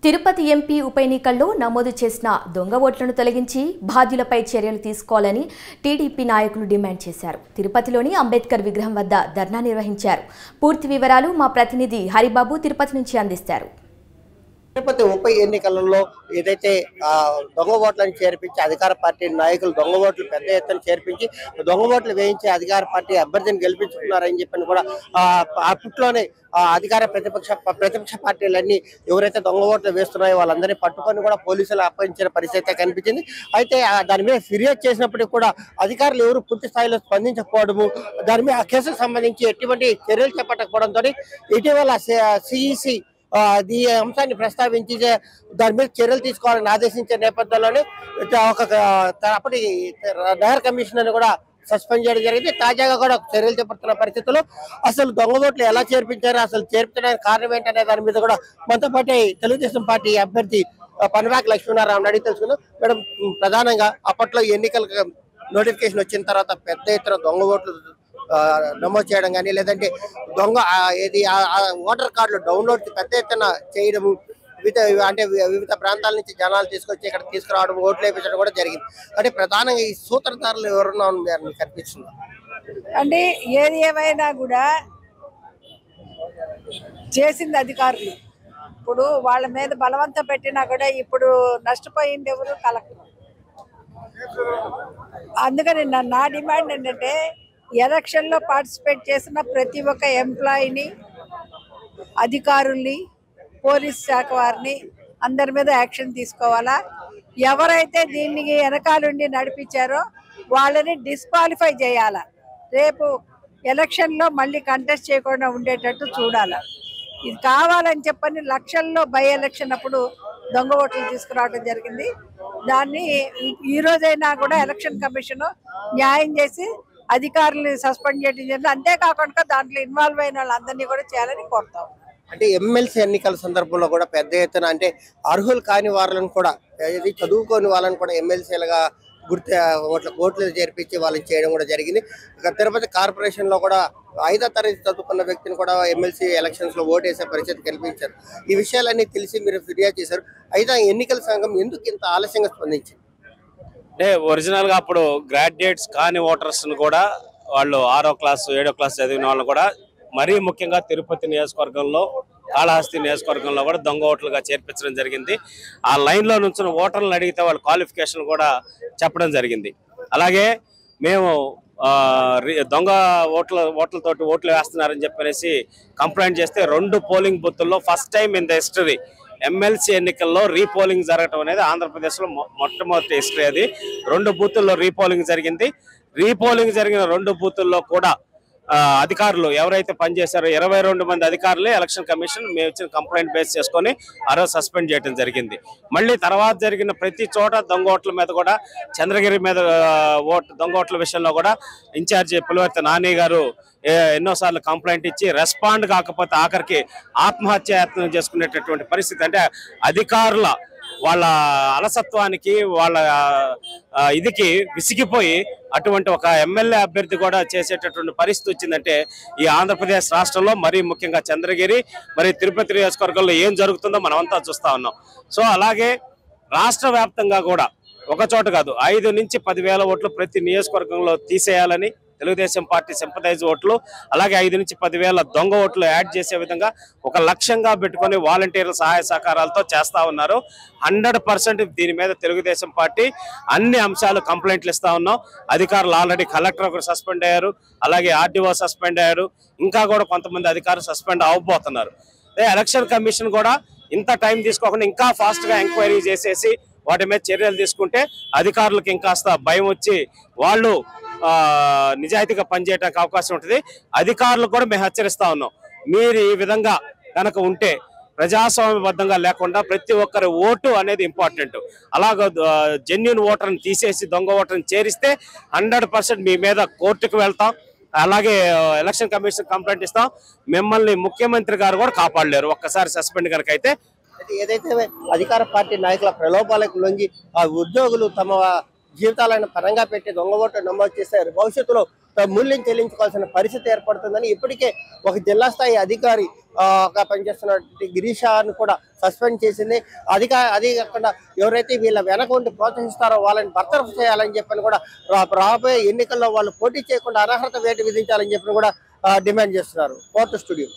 Tirupati MP ఉప ఎన్నికల్లో నమోదు చేసిన దొంగ ఓట్లను తొలగించి బాధ్యులపై చర్యలు తీసుకోవాలని టీడీపీ నాయకులు డిమాండ్ చేశారు. తిరుపతిలోని అంబేద్కర్ విగ్రహం వద్ద ధర్నా నిర్వహించారు. పూర్తి వివరాలు మా ప్రతినిధి హరిబాబు తిరుపతి నుంచి అందిస్తారు. తిరుపతి ఉప ఎన్నికలలో ఏదైతే దొంగ ఓట్లను చేర్పించి అధికార పార్టీ నాయకులు దొంగ ఓట్లు పెద్ద ఎత్తున చేర్పించి దొంగ ఓట్లు వేయించి అధికార పార్టీ అభ్యర్థిని గెలిపించుకున్నారని చెప్పని కూడా అప్పట్లోనే అధికార ప్రతిపక్ష పార్టీలన్నీ ఎవరైతే దొంగ ఓట్లు వేస్తున్నాయో వాళ్ళందరినీ పట్టుకొని కూడా పోలీసులు అప్పగించిన పరిస్థితి కనిపించింది. అయితే దాని మీద ఫిర్యాదు చేసినప్పటికీ కూడా అధికారులు ఎవరు పూర్తి స్థాయిలో స్పందించకపోవడము, దాని మీద ఆ కేసుకు సంబంధించి ఎటువంటి చర్యలు చేపట్టకపోవడంతో ఇటీవల సిఈసి ఈ అంశాన్ని ప్రస్తావించి దాని మీద చర్యలు తీసుకోవాలని ఆదేశించే నేపథ్యంలోనే అప్పటి నగర కమిషనర్ కూడా సస్పెండ్ చేయడం జరిగింది. తాజాగా కూడా చర్యలు చేపడుతున్న పరిస్థితుల్లో అసలు దొంగ ఓట్లు ఎలా చేర్పించారో, అసలు చేర్పించడానికి కారణం ఏంటనే దాని మీద కూడా మనతో పాటు తెలుగుదేశం పార్టీ అభ్యర్థి పనబాక లక్ష్మీనారాయణ అడిగి తెలుసుకుందాం. మేడం, ప్రధానంగా అప్పట్లో ఎన్నికల నోటిఫికేషన్ వచ్చిన తర్వాత పెద్ద ఎత్తున దొంగ ఓట్లు నమోదు చేయడం కానీ, లేదంటే దొంగ ఏది ఓటర్ కార్డులు డౌన్లోడ్ పెద్ద ఎత్తున చేయడము, వివిధ ప్రాంతాల నుంచి జనాలు తీసుకొచ్చి ఇక్కడ తీసుకురావడం, ఓట్లు వేయించడం కూడా జరిగింది. అంటే ప్రధానంగా ఈ సూత్రధారులు ఎవరన్నా మీకు కనిపిస్తుంది అంటే ఏది ఏమైనా కూడా చేసింది అధికారులు. ఇప్పుడు వాళ్ళ మీద బలవంతం పెట్టినా కూడా ఇప్పుడు నష్టపోయింది ఎవరు? కలెక్టర్. అందుకని నా డిమాండ్ ఏంటంటే ఎలక్షన్లో పార్టిసిపేట్ చేసిన ప్రతి ఒక్క ఎంప్లాయీని, అధికారుల్ని, పోలీస్ శాఖ వారిని అందరి మీద యాక్షన్ తీసుకోవాలా. ఎవరైతే దీన్ని వెనకాలండి నడిపించారో వాళ్ళని డిస్క్వాలిఫై చేయాలా. రేపు ఎలక్షన్లో మళ్ళీ కంటెస్ట్ చేయకుండా ఉండేటట్టు చూడాలా. ఇది కావాలని చెప్పని లక్షల్లో బై ఎలక్షన్ అప్పుడు దొంగ ఓట్లు తీసుకురావడం జరిగింది. దాన్ని ఈ రోజైనా కూడా ఎలక్షన్ కమిషన్ న్యాయం చేసి అధికారులను సస్పెండ్ చేయడం జరిగింది. అంతేకాకుండా దాంట్లో ఇన్వాల్వ్ అయిన వాళ్ళందరినీ కూడా చేయాలని కోరుతాం. అంటే ఎమ్మెల్సీ ఎన్నికల సందర్భంలో కూడా పెద్ద ఎత్తున అంటే అర్హులు కాని వాళ్ళని కూడా, చదువుకోని వాళ్ళని కూడా ఎమ్మెల్సీలుగా ఓట్లు చేర్పించి వాళ్ళని చేయడం కూడా జరిగింది. ఇక తిరుపతి కార్పొరేషన్ లో కూడా 5వ తరగతి చదువుకున్న వ్యక్తిని కూడా ఎమ్మెల్సీ ఎలక్షన్స్ లో ఓటేసే పరిస్థితి కల్పించారు. ఈ విషయాలన్నీ తెలిసి మీరు ఫిర్యాదు చేశారు. అయితే ఎన్నికల సంఘం ఎందుకు ఇంత ఆలస్యంగా స్పందించింది? అంటే ఒరిజినల్ గా అప్పుడు గ్రాడ్యుయేట్స్ కాని ఓటర్స్ కూడా వాళ్ళు 6వ క్లాస్ 7వ క్లాస్ చదివిన వాళ్ళని కూడా మరీ ముఖ్యంగా తిరుపతి నియోజకవర్గంలో, కాళహస్తి నియోజకవర్గంలో కూడా దొంగ ఓట్లుగా చేర్పించడం జరిగింది. ఆ లైన్ లో నుంచి ఓటర్లను అడిగితే వాళ్ళ క్వాలిఫికేషన్ కూడా చెప్పడం జరిగింది. అలాగే మేము దొంగ ఓట్లతోటి ఓట్లు వేస్తున్నారని చెప్పనేసి కంప్లైంట్ చేస్తే 2 పోలింగ్ బూత్ల్లో first time in the history MLC ఎన్నికల్లో రీపోలింగ్ జరగడం అనేది ఆంధ్రప్రదేశ్లో మొట్టమొదటి హిస్టరీ. అది 2 బూతుల్లో రీపోలింగ్ జరిగింది. రీపోలింగ్ జరిగిన 2 బూతుల్లో కూడా అధికారులు ఎవరైతే పనిచేశారో 22 మంది అధికారులే ఎలక్షన్ కమిషన్ మేము ఇచ్చిన కంప్లైంట్ బేస్ చేసుకొని ఆ రోజు సస్పెండ్ చేయడం జరిగింది. మళ్ళీ తర్వాత జరిగిన ప్రతి చోట దొంగ ఓట్ల మీద కూడా, చంద్రగిరి మీద దొంగ ఓట్ల విషయంలో కూడా ఇన్ఛార్జి పులివర్తి నాని గారు ఎన్నోసార్లు కంప్లైంట్ ఇచ్చి రెస్పాండ్ కాకపోతే ఆఖరికి ఆత్మహత్యాయత్నం చేసుకునేటటువంటి పరిస్థితి. అంటే అధికారుల వాళ్ళ అలసత్వానికి, వాళ్ళ ఇదికి విసిగిపోయి అటువంటి ఒక ఎమ్మెల్యే అభ్యర్థి కూడా చేసేటటువంటి పరిస్థితి వచ్చిందంటే ఈ ఆంధ్రప్రదేశ్ రాష్ట్రంలో మరీ ముఖ్యంగా చంద్రగిరి మరి తిరుపతి నియోజకవర్గంలో ఏం జరుగుతుందో మనం అంతా చూస్తా ఉన్నాం. సో అలాగే రాష్ట్ర వ్యాప్తంగా కూడా ఒక చోట కాదు 5 నుంచి 10,000 ఓట్లు ప్రతి నియోజకవర్గంలో తీసేయాలని తెలుగుదేశం పార్టీ సింపథైజ్ ఓట్లు, అలాగే 5 నుంచి 10,000 దొంగ ఓట్లు యాడ్ చేసే విధంగా ఒక లక్ష్యంగా పెట్టుకొని వాలంటీర్ల సహాయ సహకారాలతో చేస్తా ఉన్నారు. 100% దీని మీద తెలుగుదేశం పార్టీ అన్ని అంశాలు కంప్లైంట్లు ఇస్తా ఉన్నాం. అధికారులు ఆల్రెడీ కలెక్టర్ ఒకరు సస్పెండ్ అయ్యారు, అలాగే ఆర్డీఓ సస్పెండ్ అయ్యారు, ఇంకా కూడా కొంతమంది అధికారులు సస్పెండ్ అవబోతున్నారు. ఎలక్షన్ కమిషన్ కూడా ఇంత టైం తీసుకోకుండా ఇంకా ఫాస్ట్ గా ఎంక్వైరీ చేసేసి వాటి మీద చర్యలు తీసుకుంటే అధికారులకు ఇంకాస్త భయం వచ్చి వాళ్ళు నిజాయితీగా పనిచేయడానికి అవకాశం ఉంటుంది. అధికారులకు కూడా మేము హెచ్చరిస్తా ఉన్నాం, మీరు ఈ విధంగా కనుక ఉంటే ప్రజాస్వామ్యబద్ధంగా లేకుండా ప్రతి ఒక్కరి ఓటు అనేది ఇంపార్టెంట్. అలాగే జెన్యూన్ ఓటర్ని తీసేసి దొంగ ఓటర్ని చేరిస్తే 100% మీ మీద కోర్టుకు వెళ్తాం. అలాగే ఎలక్షన్ కమిషన్ కంప్లైంట్ ఇస్తాం. మిమ్మల్ని ముఖ్యమంత్రి గారు కూడా కాపాడలేరు ఒక్కసారి సస్పెండ్ కనుక అయితే. ఏదైతే అధికార పార్టీ నాయకుల ప్రలోభాలకు లొంగి ఆ ఉద్యోగులు తమ జీవితాలను పరంగా పెట్టి దొంగ ఓట్లు నమోదు చేశారు, భవిష్యత్తులో మూల్యం చెల్లించుకోవాల్సిన పరిస్థితి ఏర్పడుతుందని ఇప్పటికే ఒక జిల్లా స్థాయి అధికారి పనిచేస్తున్నటువంటి గిరీషాను కూడా సస్పెండ్ చేసింది. అదే కాకుండా ఎవరైతే వీళ్ళ వెనక ఉండి ప్రోత్సహిస్తారో వాళ్ళని బర్తరఫ్ చేయాలని చెప్పని కూడా రాబోయే ఎన్నికల్లో వాళ్ళు పోటీ చేయకుండా అనర్హత వేటు విధించాలని చెప్పని కూడా డిమాండ్ చేస్తున్నారు. Court studio.